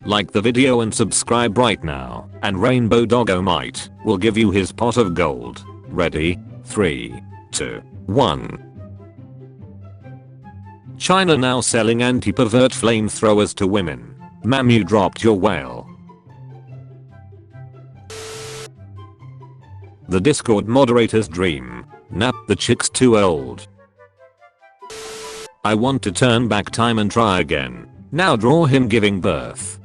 Like the video and subscribe right now, and Rainbow Dogomite will give you his pot of gold. Ready? 3, 2, 1. China now selling anti-pervert flamethrowers to women. Ma'am, you dropped your whale. The Discord moderator's dream. Nap, the chick's too old. I want to turn back time and try again. Now draw him giving birth.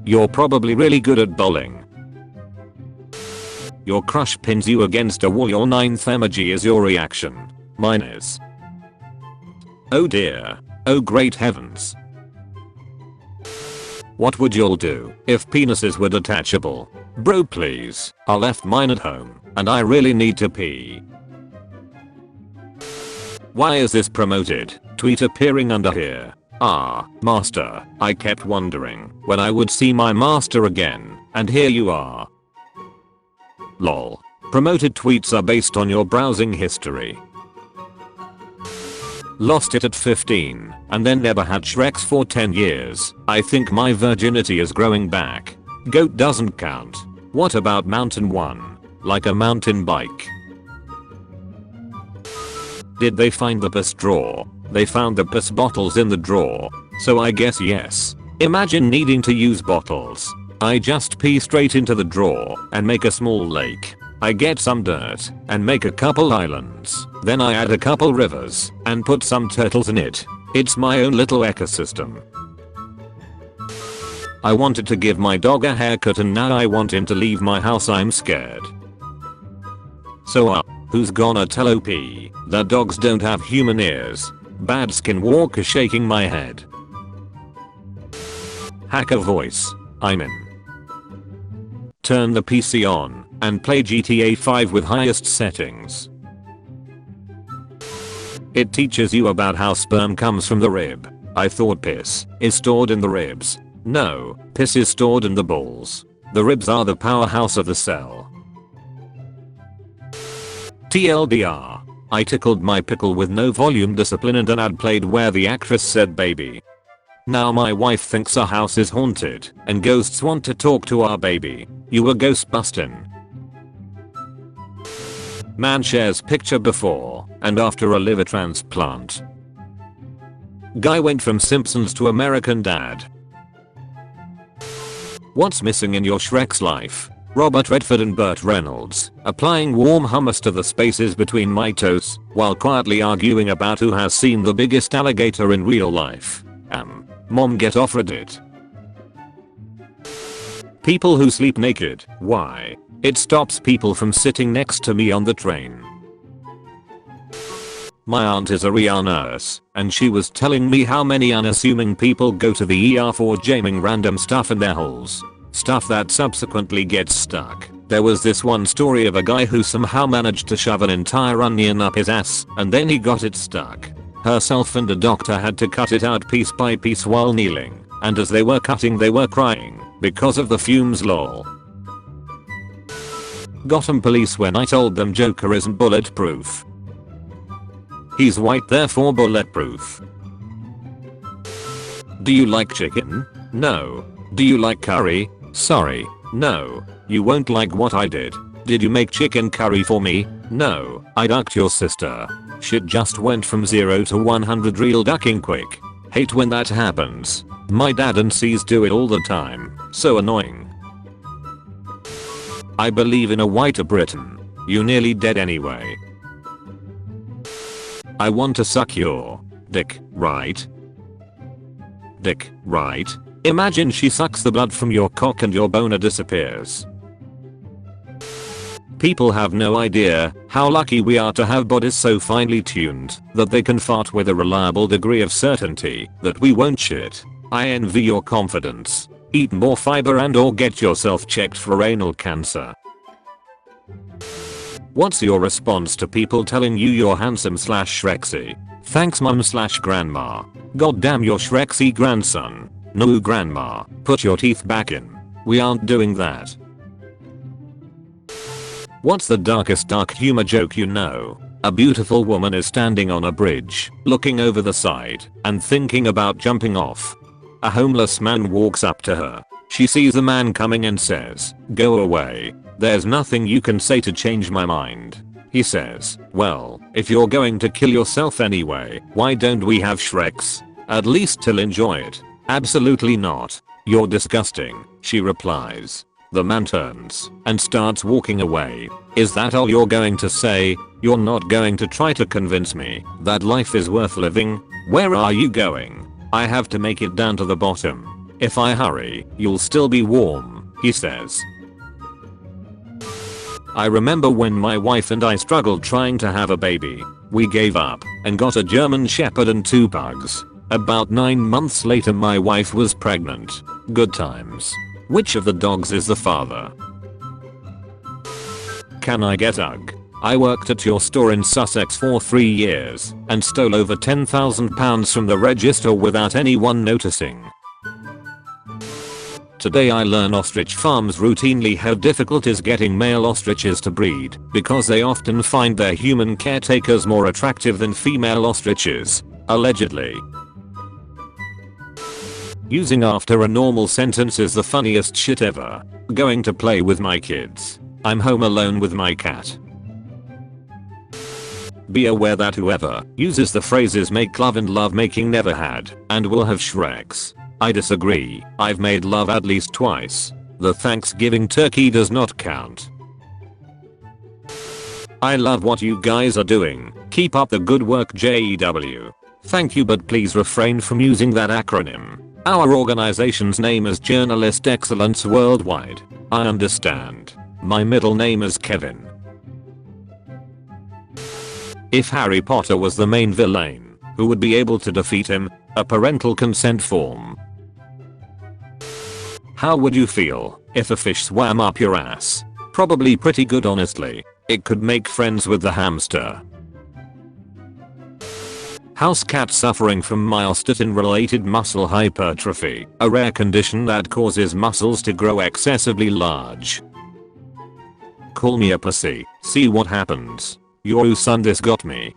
You're probably really good at bowling. Your crush pins you against a wall. Your 9th emoji is your reaction. Mine is. Oh dear. Oh great heavens. What would y'all do if penises were detachable? Bro please, I left mine at home and I really need to pee. Why is this promoted? Tweet appearing under here. Ah, master, I kept wondering when I would see my master again, and here you are. Lol. Promoted tweets are based on your browsing history. Lost it at 15, and then never had Shreks for 10 years. I think my virginity is growing back. Goat doesn't count. What about mountain one? Like a mountain bike. Did they find the piss drawer? They found the piss bottles in the drawer. So I guess yes. Imagine needing to use bottles. I just pee straight into the drawer and make a small lake. I get some dirt and make a couple islands. Then I add a couple rivers and put some turtles in it. It's my own little ecosystem. I wanted to give my dog a haircut and now I want him to leave my house. I'm scared. So who's gonna tell OP that dogs don't have human ears? Bad Skinwalker shaking my head. Hacker voice. I'm in. Turn the PC on and play GTA 5 with highest settings. It teaches you about how sperm comes from the rib. I thought piss is stored in the ribs. No, piss is stored in the balls. The ribs are the powerhouse of the cell. TLDR. I tickled my pickle with no volume discipline and an ad played where the actress said baby. Now my wife thinks our house is haunted and ghosts want to talk to our baby. You were ghost bustin'. Man shares picture before and after a liver transplant. Guy went from Simpsons to American Dad. What's missing in your Shrek's life? Robert Redford and Burt Reynolds applying warm hummus to the spaces between my toes while quietly arguing about who has seen the biggest alligator in real life. Mom, get off Reddit. People who sleep naked. Why? It stops people from sitting next to me on the train. My aunt is a REA nurse, and she was telling me how many unassuming people go to the ER for jamming random stuff in their holes. Stuff that subsequently gets stuck. There was this one story of a guy who somehow managed to shove an entire onion up his ass, and then he got it stuck. Herself and a doctor had to cut it out piece by piece while kneeling, and as they were cutting they were crying because of the fumes. Lol. Gotham police when I told them Joker isn't bulletproof. He's white therefore bulletproof. Do you like chicken? No. Do you like curry? Sorry. No. You won't like what I did. Did you make chicken curry for me? No. I ducked your sister. Shit just went from 0 to 100 real ducking quick. Hate when that happens. My dad and C's do it all the time. So annoying. I believe in a whiter Britain. You nearly dead anyway. I want to suck your dick, right? Dick, right? Imagine she sucks the blood from your cock and your boner disappears. People have no idea how lucky we are to have bodies so finely tuned that they can fart with a reliable degree of certainty that we won't shit. I envy your confidence. Eat more fiber and or get yourself checked for anal cancer. What's your response to people telling you you're handsome / Shreksy? Thanks mum / grandma. Goddamn your Shreksy grandson. No grandma, put your teeth back in. We aren't doing that. What's the darkest dark humor joke you know? A beautiful woman is standing on a bridge, looking over the side, and thinking about jumping off. A homeless man walks up to her. She sees the man coming and says, "Go away. There's nothing you can say to change my mind." He says, "Well, if you're going to kill yourself anyway, why don't we have Shreks? At least he'll enjoy it." "Absolutely not. You're disgusting," she replies. The man turns and starts walking away. "Is that all you're going to say? You're not going to try to convince me that life is worth living? Where are you going?" "I have to make it down to the bottom. If I hurry, you'll still be warm," he says. I remember when my wife and I struggled trying to have a baby. We gave up and got a German Shepherd and 2 pugs. About 9 months later my wife was pregnant. Good times. Which of the dogs is the father? Can I get UGG? I worked at your store in Sussex for 3 years and stole over £10,000 from the register without anyone noticing. Today I learn ostrich farms routinely how difficult it is getting male ostriches to breed because they often find their human caretakers more attractive than female ostriches. Allegedly. Using after a normal sentence is the funniest shit ever. Going to play with my kids. I'm home alone with my cat. Be aware that whoever uses the phrases make love and love making never had and will have Shreks. I disagree. I've made love at least twice. The Thanksgiving turkey does not count. I love what you guys are doing. Keep up the good work, JEW. Thank you, but please refrain from using that acronym. Our organization's name is Journalist Excellence Worldwide. I understand. My middle name is Kevin. If Harry Potter was the main villain, who would be able to defeat him? A parental consent form. How would you feel if a fish swam up your ass? Probably pretty good, honestly. It could make friends with the hamster. House cat suffering from myostatin-related muscle hypertrophy, a rare condition that causes muscles to grow excessively large. Call me a pussy, see what happens. Your son, this got me.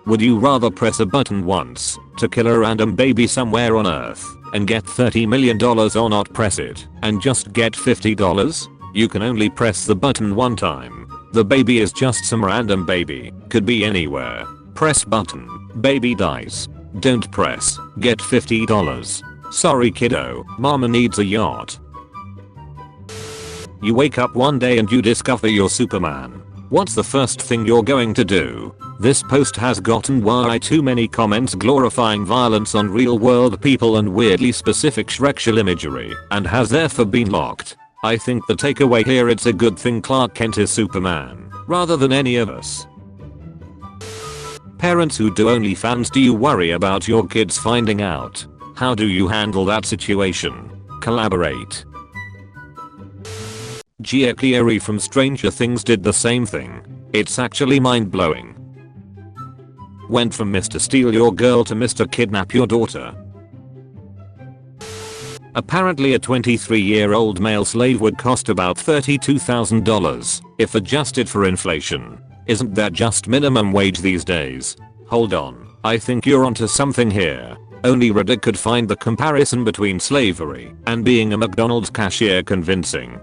Would you rather press a button once to kill a random baby somewhere on Earth and get $30 million, or not press it and just get $50? You can only press the button one time. The baby is just some random baby, could be anywhere. Press button, baby dies. Don't press, get $50. Sorry kiddo, mama needs a yacht. You wake up one day and you discover you're Superman. What's the first thing you're going to do? This post has gotten way too many comments glorifying violence on real world people and weirdly specific Shrekshal imagery, and has therefore been locked. I think the takeaway here, it's a good thing Clark Kent is Superman, rather than any of us. Parents who do OnlyFans, do you worry about your kids finding out? How do you handle that situation? Collaborate. Gia Cleary from Stranger Things did the same thing. It's actually mind-blowing. Went from Mr. Steal Your Girl to Mr. Kidnap Your Daughter. Apparently a 23-year-old male slave would cost about $32,000 if adjusted for inflation. Isn't that just minimum wage these days? Hold on, I think you're onto something here. Only Reddit could find the comparison between slavery and being a McDonald's cashier convincing.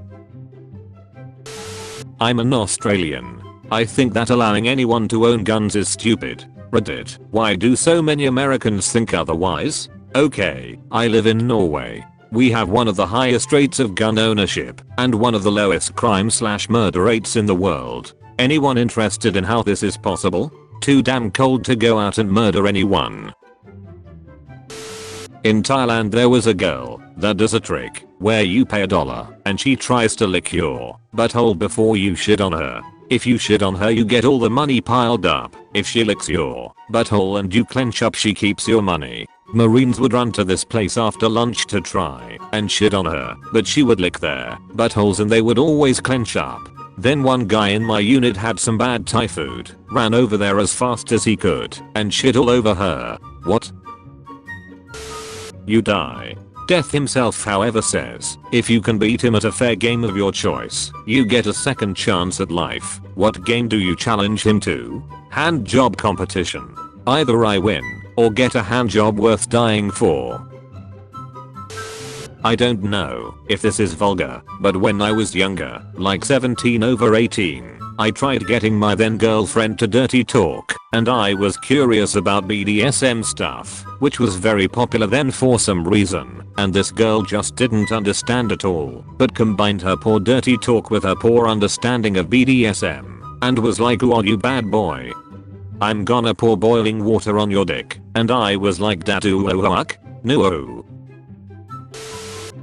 I'm an Australian. I think that allowing anyone to own guns is stupid. Reddit, why do so many Americans think otherwise? Okay, I live in Norway. We have one of the highest rates of gun ownership and one of the lowest crime/murder rates in the world. Anyone interested in how this is possible? Too damn cold to go out and murder anyone. In Thailand there was a girl that does a trick where you pay $1 and she tries to lick your butthole before you shit on her. If you shit on her you get all the money piled up. If she licks your butthole and you clench up, she keeps your money. Marines would run to this place after lunch to try and shit on her, but she would lick their buttholes and they would always clench up. Then one guy in my unit had some bad Thai food, ran over there as fast as he could and shit all over her. What? You die. Death himself however says, if you can beat him at a fair game of your choice, you get a second chance at life. What game do you challenge him to? Hand job competition. Either I win, or get a hand job worth dying for. I don't know if this is vulgar, but when I was younger, like 17 over 18, I tried getting my then girlfriend to dirty talk, and I was curious about BDSM stuff, which was very popular then for some reason, and this girl just didn't understand at all, but combined her poor dirty talk with her poor understanding of BDSM, and was like, "Ooh, are you bad boy? I'm gonna pour boiling water on your dick," and I was like, "Dadu no."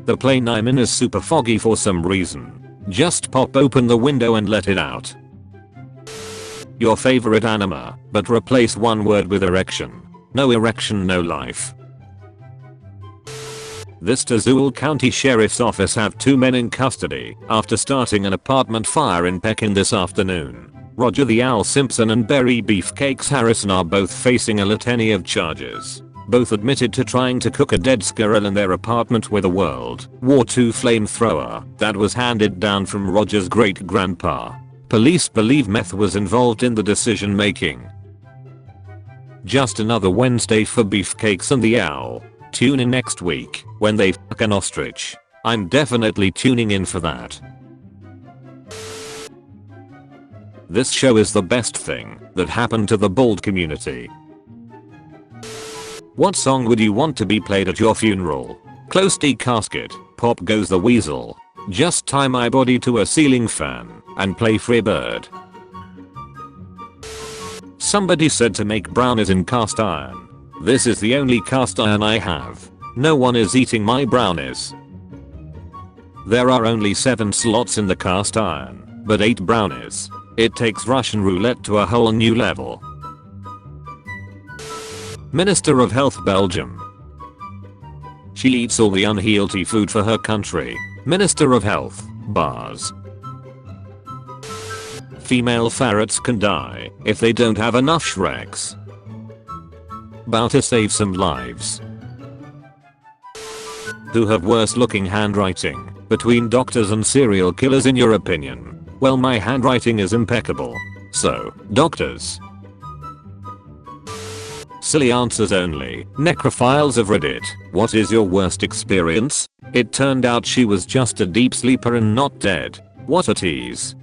The plane I'm in is super foggy for some reason. Just pop open the window and let it out. Your favorite anima, but replace one word with erection. No erection, no life. This Tazewell County Sheriff's Office have 2 men in custody after starting an apartment fire in Pekin this afternoon. Roger the Owl Simpson and Berry Beefcakes Harrison are both facing a litany of charges. Both admitted to trying to cook a dead squirrel in their apartment with a World War II flamethrower that was handed down from Roger's great-grandpa. Police believe meth was involved in the decision making. Just another Wednesday for Beefcakes and the Owl. Tune in next week when they fuck an ostrich. I'm definitely tuning in for that. This show is the best thing that happened to the bald community. What song would you want to be played at your funeral? Close the casket, pop goes the weasel. Just tie my body to a ceiling fan and play Free Bird. Somebody said to make brownies in cast iron. This is the only cast iron I have. No one is eating my brownies. There are only 7 slots in the cast iron, but 8 brownies. It takes Russian roulette to a whole new level. Minister of Health Belgium. She eats all the unhealthy food for her country. Minister of Health, bars. Female ferrets can die if they don't have enough Shreks. About to save some lives. Who have worse looking handwriting between doctors and serial killers in your opinion? Well, my handwriting is impeccable. So, doctors. Silly answers only. Necrophiles of Reddit. What is your worst experience? It turned out she was just a deep sleeper and not dead. What a tease.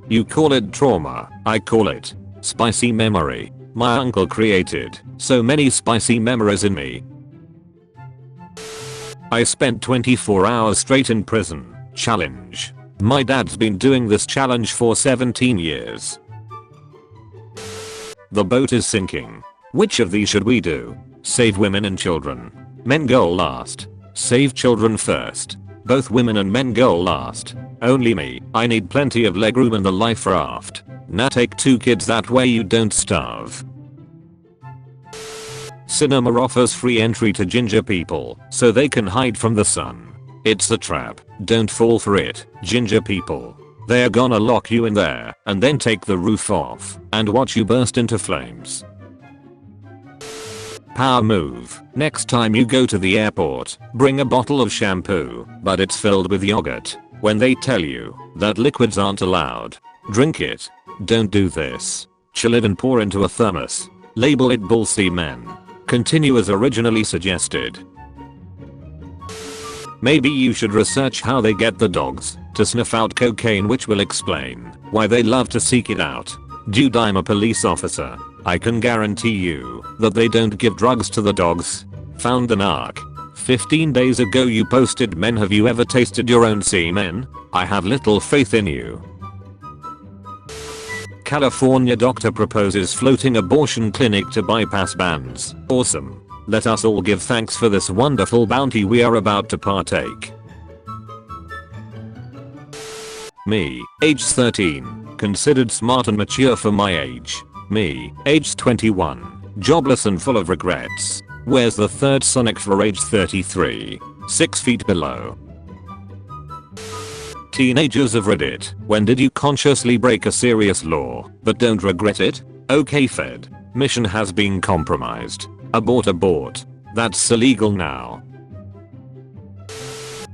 You call it trauma, I call it spicy memory. My uncle created so many spicy memories in me. I spent 24 hours straight in prison. Challenge. My dad's been doing this challenge for 17 years. The boat is sinking. Which of these should we do? Save women and children. Men go last. Save children first. Both women and men go last. Only me. I need plenty of legroom in the life raft. Now take 2 kids, that way you don't starve. Cinema offers free entry to ginger people so they can hide from the sun. It's a trap. Don't fall for it, ginger people. They're gonna lock you in there and then take the roof off and watch you burst into flames. Power move. Next time you go to the airport, bring a bottle of shampoo, but it's filled with yogurt. When they tell you that liquids aren't allowed, drink it. Don't do this. Chill it and pour into a thermos. Label it Bull Semen. Continue as originally suggested. Maybe you should research how they get the dogs to sniff out cocaine, which will explain why they love to seek it out. Dude, I'm a police officer. I can guarantee you that they don't give drugs to the dogs. Found an arc. 15 days ago you posted, men, have you ever tasted your own semen? I have little faith in you. California doctor proposes floating abortion clinic to bypass bans. Awesome. Let us all give thanks for this wonderful bounty we are about to partake. Me, age 13, considered smart and mature for my age. Me, age 21, jobless and full of regrets. Where's the third Sonic for age 33? 6 feet below. Teenagers of Reddit, when did you consciously break a serious law but don't regret it? Okay, Fed. Mission has been compromised. Abort. That's illegal now.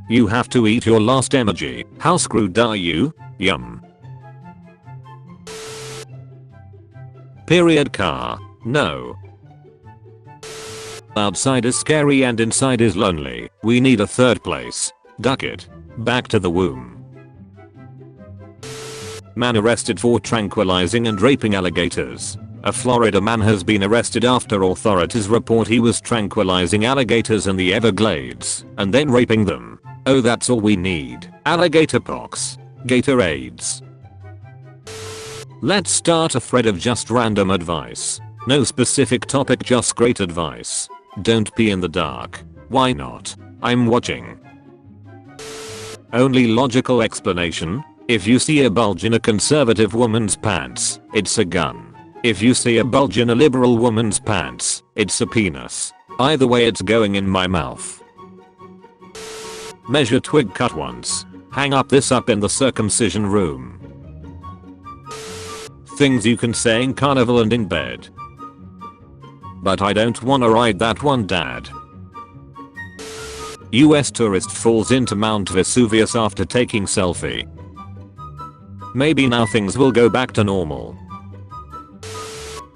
You have to eat your last emoji. How screwed are you? Yum. Period car. No. Outside is scary and inside is lonely. We need a third place. Duck it. Back to the womb. Man arrested for tranquilizing and raping alligators. A Florida man has been arrested after authorities report he was tranquilizing alligators in the Everglades and then raping them. Oh, that's all we need. Alligator pox. Gatorades. Let's start a thread of just random advice. No specific topic, just great advice. Don't pee in the dark. Why not? I'm watching. Only logical explanation. If you see a bulge in a conservative woman's pants, it's a gun. If you see a bulge in a liberal woman's pants, it's a penis. Either way, it's going in my mouth. Measure twig cut once. Hang up this up in the circumcision room. Things you can say in carnival and in bed. But I don't wanna ride that one, Dad. US tourist falls into Mount Vesuvius after taking selfie. Maybe now things will go back to normal.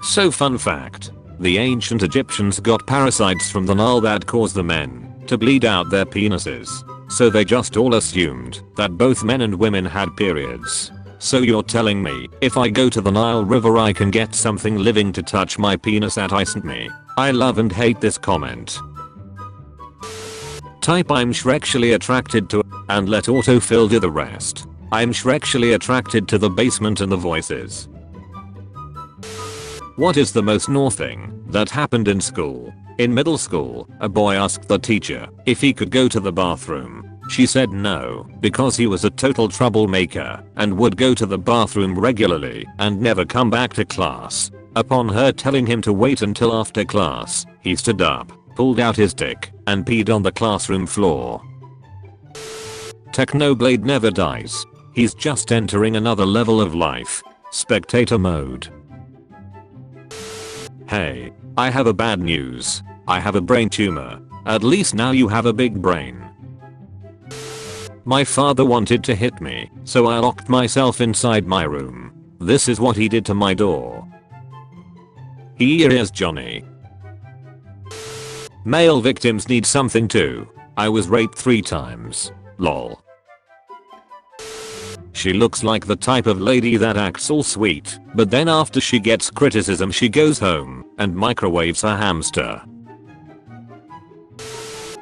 So fun fact. The ancient Egyptians got parasites from the Nile that caused the men to bleed out their penises. So they just all assumed that both men and women had periods. So you're telling me if I go to the Nile River I can get something living to touch my penis at isn't me? I love and hate this comment. Type I'm shrexually attracted to and let autofill do the rest. I'm shrexually attracted to the basement and the voices. What is the most North thing that happened in school? In middle school, a boy asked the teacher if he could go to the bathroom. She said no, because he was a total troublemaker and would go to the bathroom regularly and never come back to class. Upon her telling him to wait until after class, he stood up, pulled out his dick, and peed on the classroom floor. Technoblade never dies. He's just entering another level of life. Spectator mode. Hey, I have a bad news. I have a brain tumor. At least now you have a big brain. My father wanted to hit me, so I locked myself inside my room. This is what he did to my door. Here is Johnny. Male victims need something too. I was raped 3 times. Lol. She looks like the type of lady that acts all sweet, but then after she gets criticism she goes home and microwaves her hamster.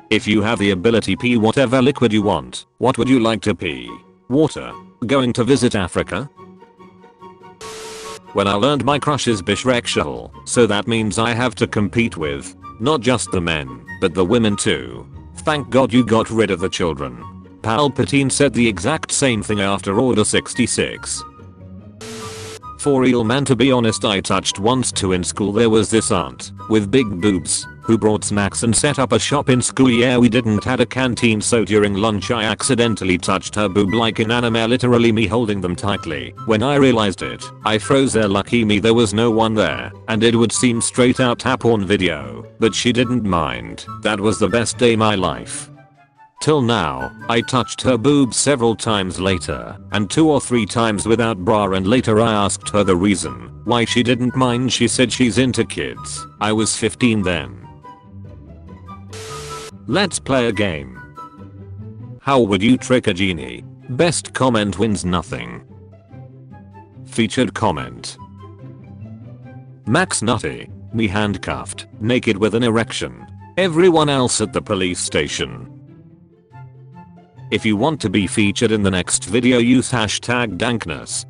If you have the ability pee whatever liquid you want, what would you like to pee? Water? Going to visit Africa? When I learned my crush is bisexual, so that means I have to compete with not just the men, but the women too. Thank God you got rid of the children. Palpatine said the exact same thing after Order 66. For real man, to be honest, I touched once too in school. There was this aunt with big boobs who brought snacks and set up a shop in school. Yeah, we didn't had a canteen, so during lunch I accidentally touched her boob like in anime, literally me holding them tightly. When I realized it, I froze there. Lucky me, there was no one there and it would seem straight out a porn video, but she didn't mind. That was the best day of my life. Till now, I touched her boobs several times later, and 2 or 3 times without bra, and later I asked her the reason why she didn't mind. She said she's into kids. I was 15 then. Let's play a game. How would you trick a genie? Best comment wins nothing. Featured comment. Max Nutty. Me handcuffed, naked with an erection. Everyone else at the police station. If you want to be featured in the next video, use hashtag dankness.